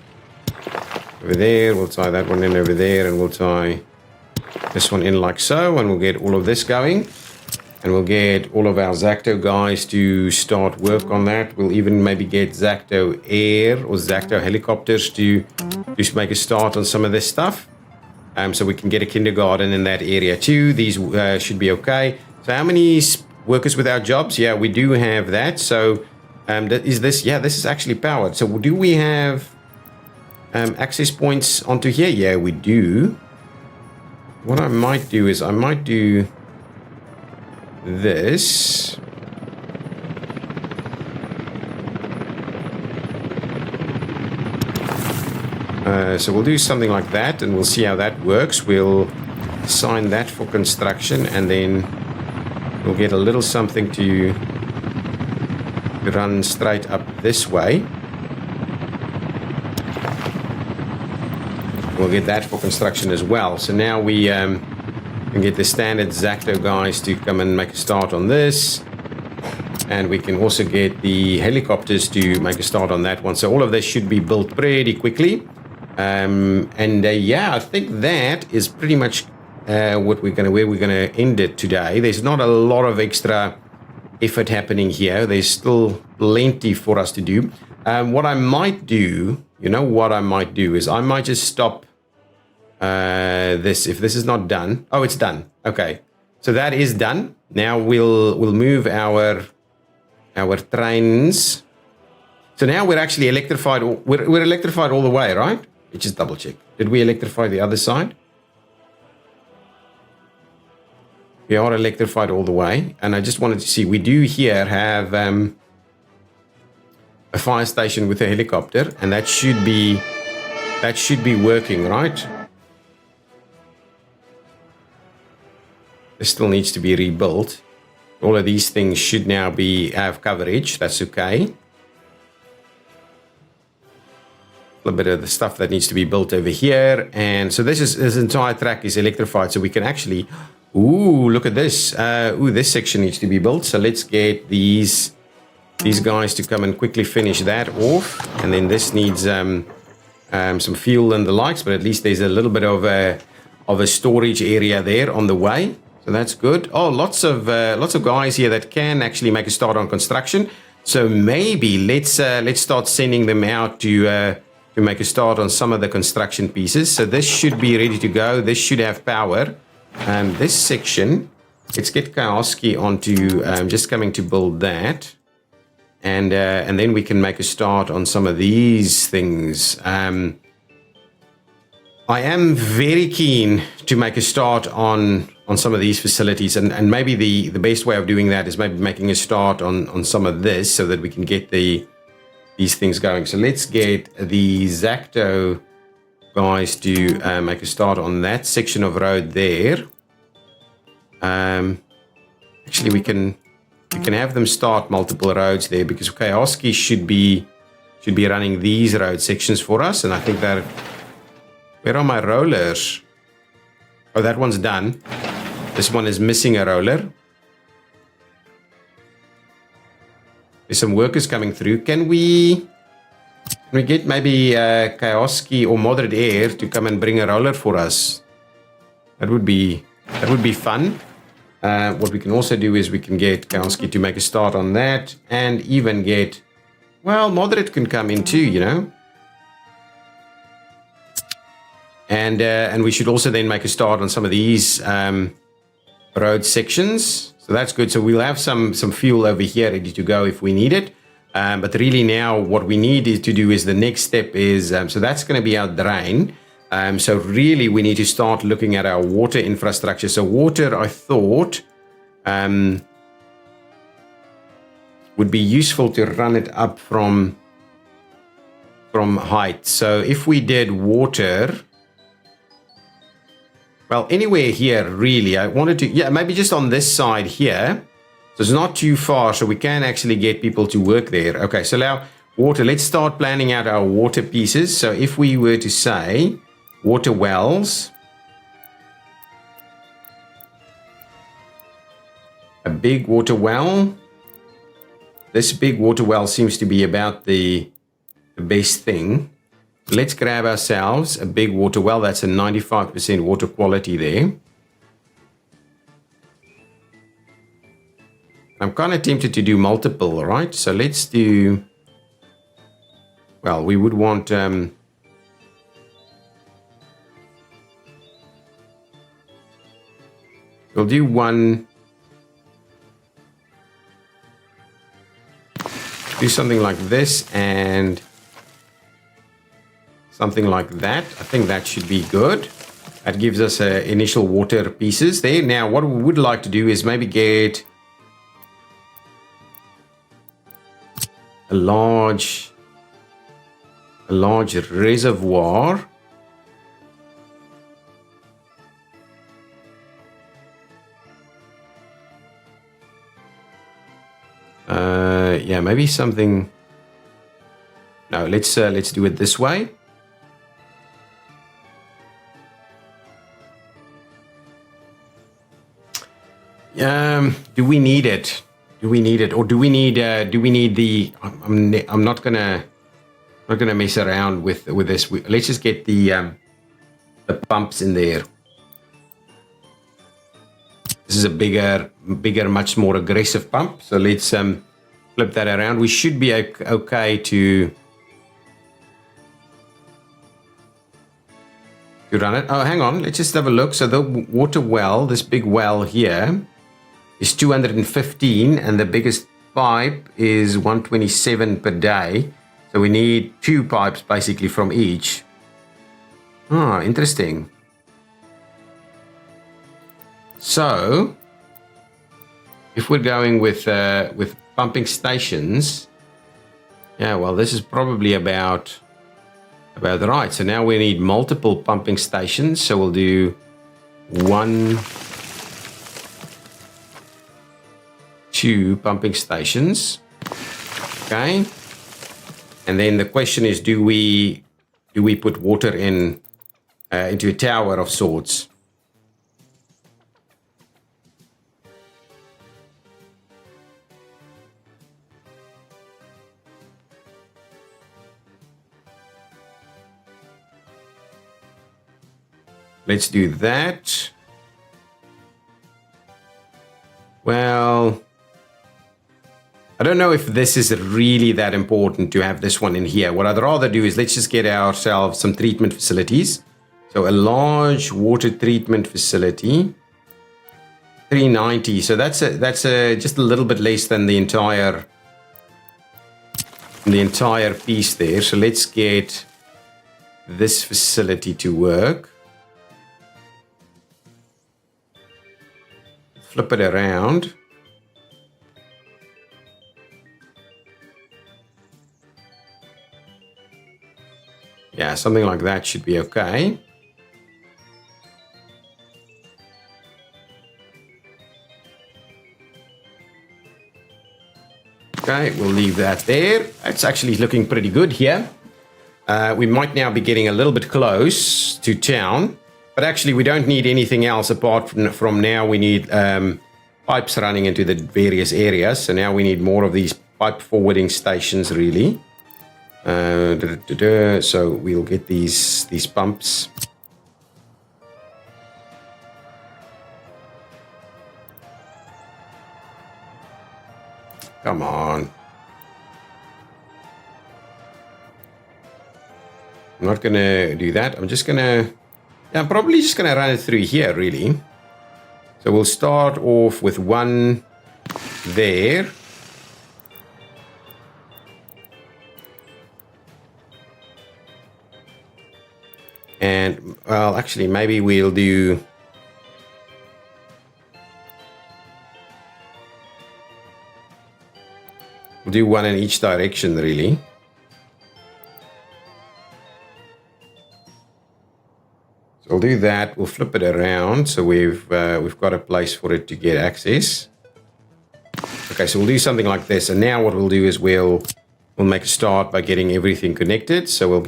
over there, we'll tie that one in over there, and we'll tie this one in like so, and we'll get all of this going, and we'll get all of our Zacto guys to start work on that. We'll even maybe get Zacto Air or Zacto helicopters to make a start on some of this stuff, so we can get a kindergarten in that area too. These should be okay. So how many workers without jobs? Yeah, we do have that. So this is actually powered. So do we have access points onto here? Yeah, we do. What I might do is I might do this. So we'll do something like that, and we'll see how that works. We'll sign that for construction, and then we'll get a little something to run straight up this way. We'll get that for construction as well. So now we can get the standard Zacto guys to come and make a start on this, and we can also get the helicopters to make a start on that one. So all of this should be built pretty quickly, yeah, I think that is pretty much where we're gonna end it today. There's not a lot of extra effort happening here. There's still plenty for us to do. What I might do, you know what I might do is I might just stop this if this is not done. Oh, it's done. Okay, so that is done. Now we'll move our trains. So now we're actually electrified. We're electrified all the way, right? Let's just double check. Did we electrify the other side? We are electrified all the way. And I just wanted to see, we do here have a fire station with a helicopter, and that should be working, right? This still needs to be rebuilt. All of these things should now have coverage. That's okay. A little bit of the stuff that needs to be built over here. And so this entire track is electrified, so we can actually, ooh, look at this. This section needs to be built. So let's get these guys to come and quickly finish that off. And then this needs some fuel and the likes, but at least there's a little bit of a storage area there on the way. So that's good. Oh, lots of guys here that can actually make a start on construction. So maybe let's start sending them out to make a start on some of the construction pieces. So this should be ready to go. This should have power. This section, let's get Kowalski onto just coming to build that. And then we can make a start on some of these things. I am very keen to make a start on some of these facilities, and maybe the best way of doing that is maybe making a start on some of this so that we can get these things going. So let's get the Zacto guys to make a start on that section of road there. Actually, we can have them start multiple roads there, because Kowalski should be running these road sections for us. And I think that, where are my rollers? Oh, that one's done. This one is missing a roller. There's some workers coming through. Can we get maybe Kowalski or Moderate Air to come and bring a roller for us? That would be fun. What we can also do is we can get Kowalski to make a start on that, and even get, well, Moderate can come in too, you know. And we should also then make a start on some of these road sections. So that's good. So we'll have some fuel over here ready to go if we need it. But really now what we need to do is the next step is, so that's going to be our drain. So really we need to start looking at our water infrastructure. So water, I thought, would be useful to run it up from height. So if we did water, well, anywhere here, really, I wanted to, yeah, maybe just on this side here. So it's not too far, so we can actually get people to work there. Okay, so now water, let's start planning out our water pieces. So if we were to say water wells, a big water well, this big water well seems to be about the best thing. Let's grab ourselves a big water well. That's a 95% water quality there. I'm kind of tempted to do multiple, right? So let's do, well, we would want, we'll do one, do something like this and something like that. I think that should be good. That gives us initial water pieces there. Now, what we would like to do is maybe get a large reservoir. Yeah, maybe something. No, let's do it this way. Do we need it? Do we need it, or do we need the? I'm not gonna mess around with this. Let's just get the pumps in there. This is a bigger, much more aggressive pump. So let's flip that around. We should be okay to run it. Oh, hang on. Let's just have a look. So the water well, this big well here, is 215, and the biggest pipe is 127 per day. So we need 2 pipes basically from each. Ah, interesting. So if we're going with pumping stations, yeah, well, this is probably about right. So now we need multiple pumping stations. So we'll do 1, 2 pumping stations. Okay. And then the question is, do we put water in into a tower of sorts? Let's do that. Well, I don't know if this is really that important to have this one in here. What I'd rather do is let's just get ourselves some treatment facilities. So a large water treatment facility, 390. So that's just a little bit less than the entire piece there. So let's get this facility to work. Flip it around. Yeah, something like that should be okay. Okay, we'll leave that there. It's actually looking pretty good here. We might now be getting a little bit close to town. But actually, we don't need anything else apart from now. We need pipes running into the various areas. So now we need more of these pipe forwarding stations, really. So we'll get these pumps. Come on. I'm not going to do that. I'm just going to... Yeah, I'm probably just going to run it through here, really. So we'll start off with one there. And, well, actually, maybe we'll do... We'll do one in each direction, really. We'll do that. We'll flip it around so we've got a place for it to get access. Okay, so we'll do something like this. And now what we'll do is we'll make a start by getting everything connected. So we'll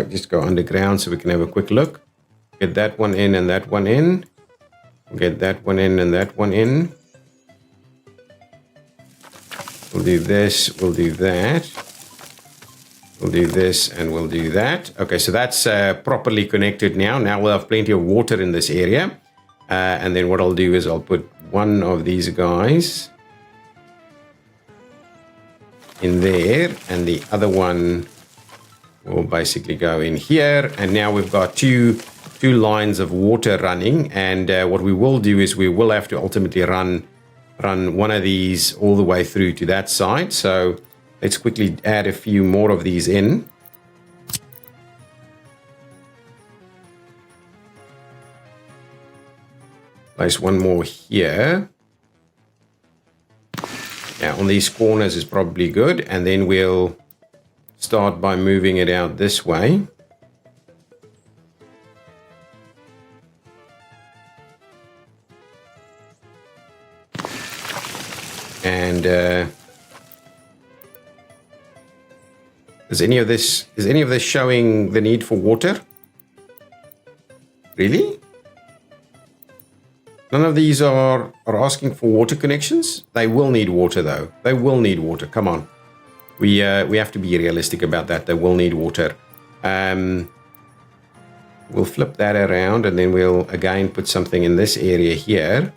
just go underground so we can have a quick look. Get that one in and that one in. We'll get that one in and that one in. We'll do this. We'll do that. We'll do this and we'll do that. Okay, so that's properly connected now. Now we'll have plenty of water in this area. And then what I'll do is I'll put one of these guys in there. And the other one will basically go in here. And now we've got two lines of water running. And what we will do is we will have to ultimately run one of these all the way through to that side. So let's quickly add a few more of these in. Place one more here. Yeah, on these corners is probably good. And then we'll start by moving it out this way. And is any of this showing the need for water? Really? None of these are asking for water connections? They will need water, though. They will need water. Come on. We have to be realistic about that. They will need water. We'll flip that around, and then we'll, again, put something in this area here.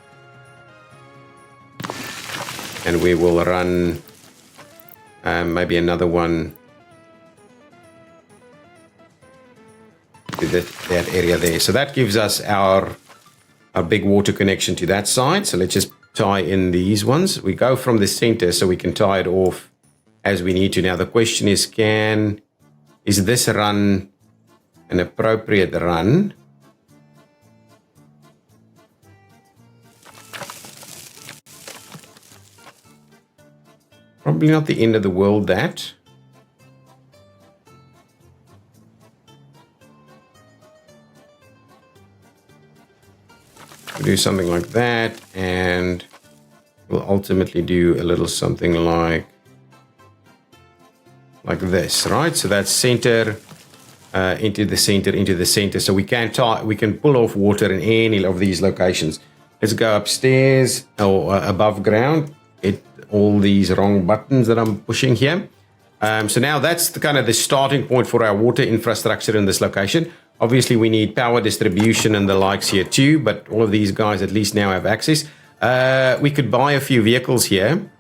And we will run maybe another one to that area there. So that gives us our big water connection to that side. So let's just tie in these ones. We go from the center so we can tie it off as we need to. Now the question is, is this run an appropriate run? Probably not the end of the world, that. We'll do something like that, and we'll ultimately do a little something like this, right? So that's center, into the center, into the center. So we can pull off water in any of these locations. Let's go upstairs or above ground. Hit all these wrong buttons that I'm pushing here. So now that's the starting point for our water infrastructure in this location. Obviously, we need power distribution and the likes here too, but all of these guys at least now have access. We could buy a few vehicles here.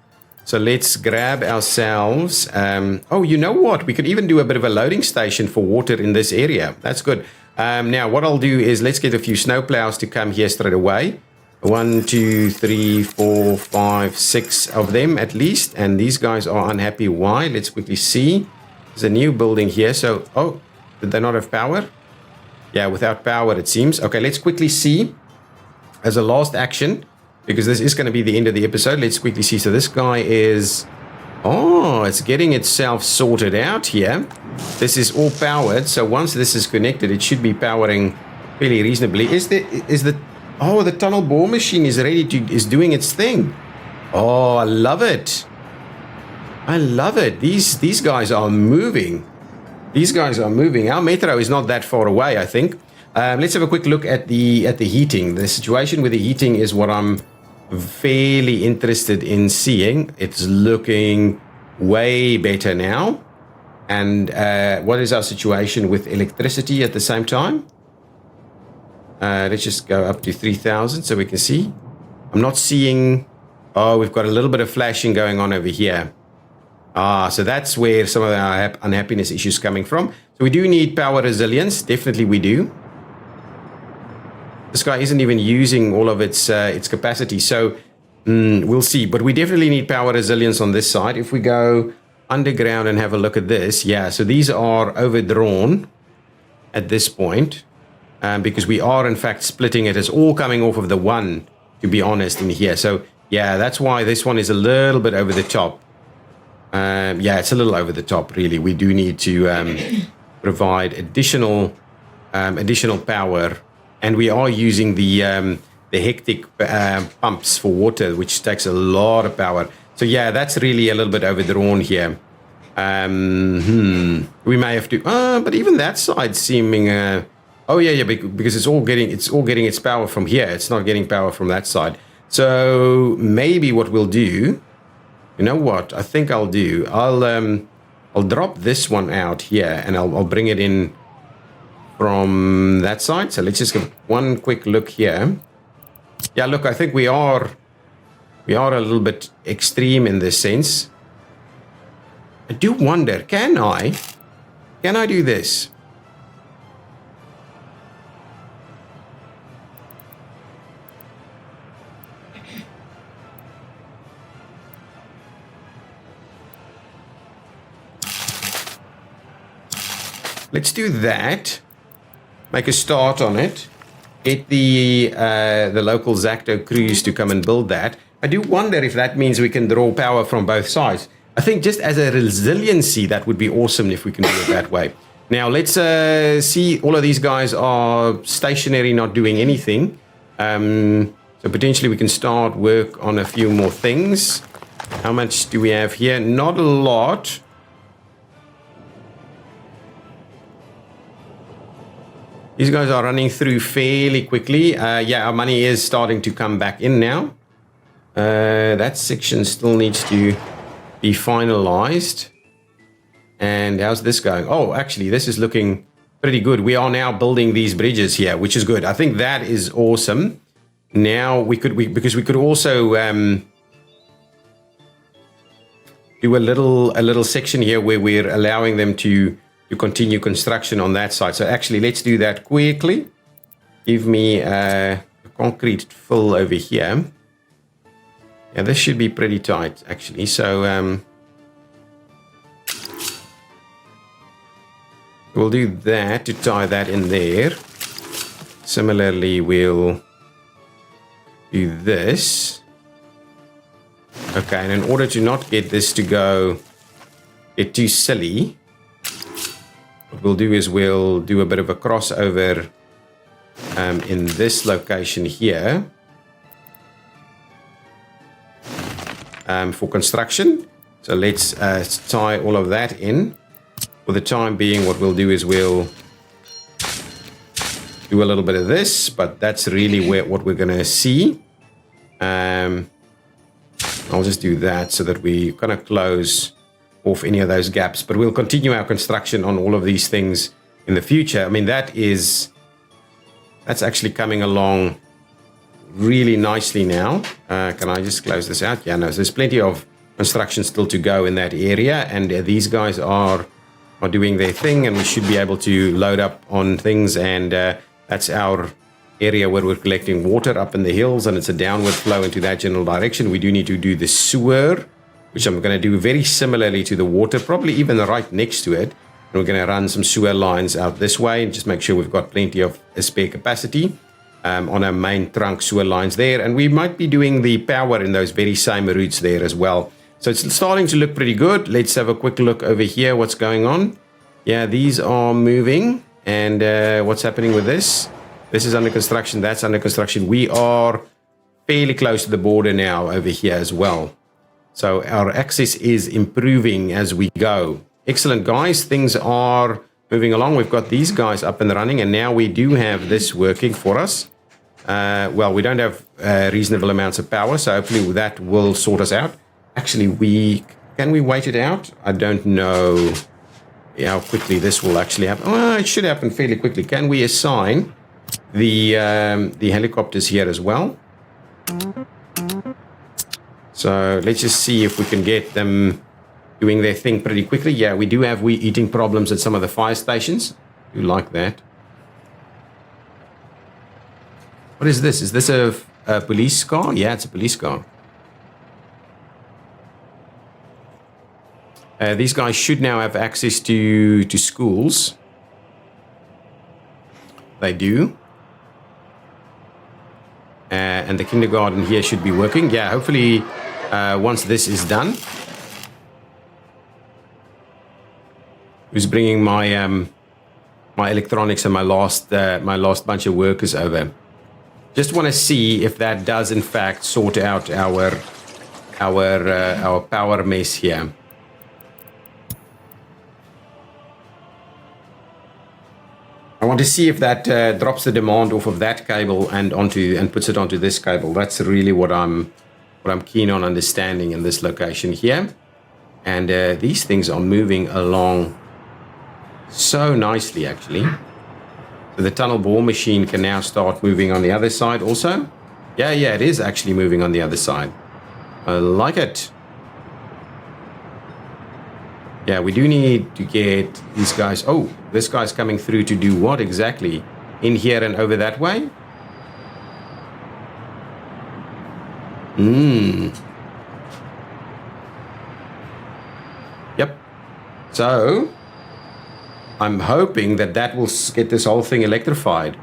So let's grab ourselves. Oh, you know what? We could even do a bit of a loading station for water in this area. That's good. Now, what I'll do is let's get a few snowplows to come here straight away. 1, 2, 3, 4, 5, 6 of them at least. And these guys are unhappy. Why? Let's quickly see. There's a new building here. So, oh, did they not have power? Yeah, without power, it seems. Okay, let's quickly see as a last action, because this is going to be the end of the episode. Let's quickly see. So this guy is... Oh, it's getting itself sorted out here. This is all powered. So once this is connected, it should be powering fairly reasonably. Oh, the tunnel bore machine is is doing its thing. Oh, I love it. I love it. These guys are moving. These guys are moving. Our metro is not that far away, I think. Let's have a quick look at the heating. The situation with the heating is what I'm fairly interested in seeing. It's looking way better now. And what is our situation with electricity at the same time? Let's just go up to 3,000 so we can see. I'm not seeing... Oh, we've got a little bit of flashing going on over here. So that's where some of our unhappiness issues coming from. So we do need power resilience. Definitely we do. This guy isn't even using all of its capacity. So we'll see. But we definitely need power resilience on this side. If we go underground and have a look at this. Yeah, so these are overdrawn at this point. Because we are, in fact, splitting it. It's all coming off of the one, to be honest, in here. So, yeah, that's why this one is a little bit over the top. Yeah, it's a little over the top, really. We do need to provide additional power. And we are using the hectic pumps for water, which takes a lot of power. So, yeah, that's really a little bit overdrawn here. We may have to... but even that side seeming... Oh yeah, because it's all getting its power from here. It's not getting power from that side. So maybe what we'll do, you know what? I think I'll do. I'll drop this one out here, and I'll bring it in from that side. So let's just give one quick look here. Yeah, look, I think we are a little bit extreme in this sense. I do wonder, can I do this? Let's do that. Make a start on it. Get the local Zacto crews to come and build that. I do wonder if that means we can draw power from both sides. I think just as a resiliency, that would be awesome if we can do it that way. Now, let's see. All of these guys are stationary, not doing anything. So potentially we can start work on a few more things. How much do we have here? Not a lot. These guys are running through fairly quickly. Yeah, our money is starting to come back in now. That section still needs to be finalized. And how's this going? Oh, actually, this is looking pretty good. We are now building these bridges here, which is good. I think that is awesome. Now because we could also do a little section here where we're allowing them to continue construction on that side. So actually, let's do that quickly. Give me a concrete fill over here. Yeah, this should be pretty tight, actually. So we'll do that to tie that in there. Similarly, we'll do this. Okay, and in order to not get this to get too silly, what we'll do is we'll do a bit of a crossover in this location here for construction. So let's tie all of that in. For the time being, what we'll do is we'll do a little bit of this, but that's really what we're going to see. I'll just do that so that we kind of close off any of those gaps, but we'll continue our construction on all of these things in the future. I mean, that's actually coming along really nicely now. Can I just close this out? Yeah, no, so there's plenty of construction still to go in that area, and these guys are doing their thing, and we should be able to load up on things. And that's our area where we're collecting water up in the hills, and it's a downward flow into that general direction. We do need to do the sewer, which I'm going to do very similarly to the water, probably even right next to it. And we're going to run some sewer lines out this way and just make sure we've got plenty of spare capacity on our main trunk sewer lines there. And we might be doing the power in those very same routes there as well. So it's starting to look pretty good. Let's have a quick look over here. What's going on? Yeah, these are moving. And what's happening with this? This is under construction. That's under construction. We are fairly close to the border now over here as well. So our access is improving as we go. Excellent, guys. Things are moving along. We've got these guys up and running, and now we do have this working for us. Well, we don't have reasonable amounts of power, so hopefully that will sort us out. Actually, can we wait it out? I don't know how quickly this will actually happen. Oh, it should happen fairly quickly. Can we assign the helicopters here as well? So let's just see if we can get them doing their thing pretty quickly. Yeah, we do have eating problems at some of the fire stations. You like that? What is this? Is this a police car? Yeah, it's a police car. These guys should now have access to schools. They do. And the kindergarten here should be working. Yeah, hopefully once this is done. Who's bringing my my electronics and my last bunch of workers over? Just want to see if that does in fact sort out our power mess here. I want to see if that drops the demand off of that cable and puts it onto this cable. That's really what I'm keen on understanding in this location here. And these things are moving along so nicely, actually. So the tunnel bore machine can now start moving on the other side also. Yeah, it is actually moving on the other side. I like it. Yeah, we do need to get these guys. Oh, this guy's coming through to do what exactly? In here and over that way? Yep. So I'm hoping that will get this whole thing electrified.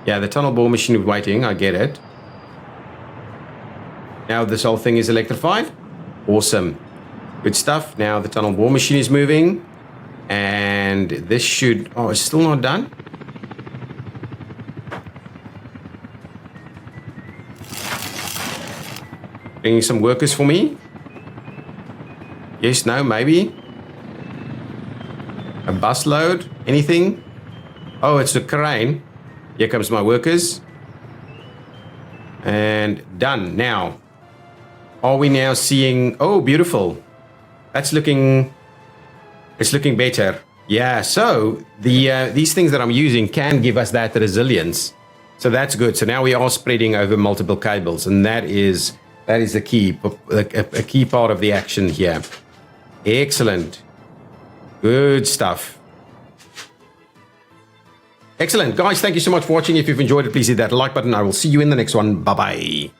Yeah, the tunnel bore machine is waiting. I get it. Now this whole thing is electrified. Awesome. Good stuff. Now the tunnel bore machine is moving. And this should... Oh, it's still not done? Bringing some workers for me? Yes, no, maybe? A bus load? Anything? Oh, it's a crane. Here comes my workers. And done. Now, are we now seeing... Oh, beautiful. That's looking... It's looking better. Yeah, so these things that I'm using can give us that resilience. So that's good. So now we are spreading over multiple cables, and that is That is the key, a key part of the action here. Excellent. Good stuff. Excellent. Guys, thank you so much for watching. If you've enjoyed it, please hit that like button. I will see you in the next one. Bye-bye.